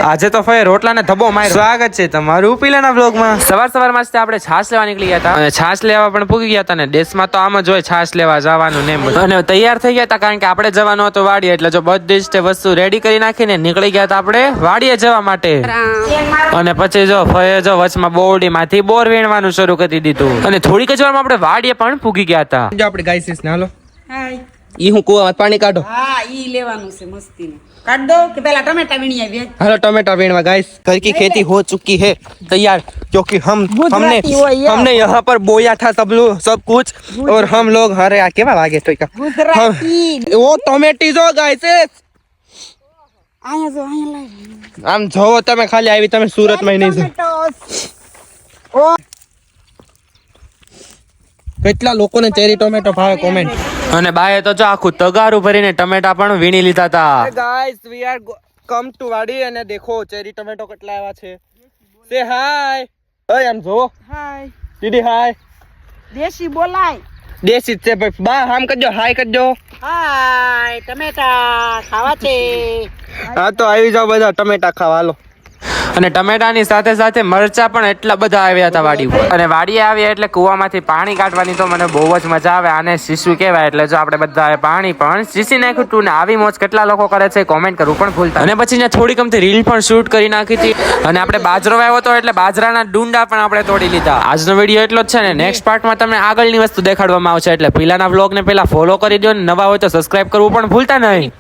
આજે તો ફય રોટલા ને ધબ્બો માર્યો. સ્વાગત છે તમારું પીલાના બ્લોગમાં. સવારમાં આપણે છાશ લેવા નીકળી ગયા હતા અને છાશ લેવા પણ પૂગી ગયા હતા ને દેશમાં તો આમ જ હોય છાશ લેવા જવાનું ને અને તૈયાર થઈ ગયા હતા કારણ કે આપણે જવાનું હતું વાડીએ એટલે જો બધી જ વસ્તુ રેડી કરી નાખીને નીકળી ગયા હતા આપણે વાડીએ જવા માટે. અને પછી જો ફય જો વચમાં બોરડી માંથી બોર વીણવાનું શરૂ કરી દીધું અને થોડીક જ વારમાં આપણે વાડીએ પણ પૂગી ગયા હતા. જો આપણે ગાઈસીસ ને હાલો હાય ઈ હું કુવામાં પાણી કાઢો. હા ઈ લેવાનું છે મસ્તી ને કાઢ દો કે પહેલા टमाटर वीणी आवे. हेलो टमाटर वीणवा गाइस घर की खेती हो चुकी है तैयार क्योंकि हमने यहाँ पर बोया था सब कुछ और हम लोग हरे आके आगे तो वो टमेटी जो गाइस आया जो आया लाय आम જોવો તમે ખાલી આવી તમે સુરત માં નહીં છો. કેટલા લોકોને ચેરી ટોમેટો ભાવે કોમેન્ટ. અને બાએ તો જો આખું તગારું ભરીને ટમેટા પણ વીણી લીધા હતા. Guys we are come to વાડી અને દેખો ચેરી ટમેટો કેટલા આવ્યા છે. સે હાય. ઓય આમ જો હાય દીદી હાય. દેશી બોલાય દેશી છે ભાઈ બા આમ કરજો હાય કરજો. હાય ટમેટા ખાવા છે. હા તો આવી જાવ બધા ટમેટા ખાવા હાલો. અને ટમેટાની સાથે સાથે મરચા પણ એટલા બધા આવ્યા હતા વાડી ઉપર. અને વાડીએ આવ્યા એટલે કુવામાંથી પાણી કાઢવાની તો મને બહુ જ મજા આવે. આને શીશુ કહેવાય એટલે જો આપણે બધા પાણી પણ શીશી નાખ્યું તું ને આવી મોજ કેટલા લોકો કરે છે કોમેન્ટ કરવું પણ ભૂલતા. અને પછી ત્યાં થોડીક અમથી રીલ પણ શૂટ કરી નાખી હતી. અને આપણે બાજરો વાવ્યો હતો એટલે બાજરાના ડુંડા પણ આપણે તોડી લીધા. આજનો વિડીયો એટલો જ છે ને નેક્સ્ટ પાર્ટમાં તમને આગળની વસ્તુ દેખાડવામાં આવશે એટલે પીલાના વ્લોગને પહેલા ફોલો કરી દો ને નવા હોય તો સબસ્ક્રાઇબ કરવું પણ ભૂલતા નહીં.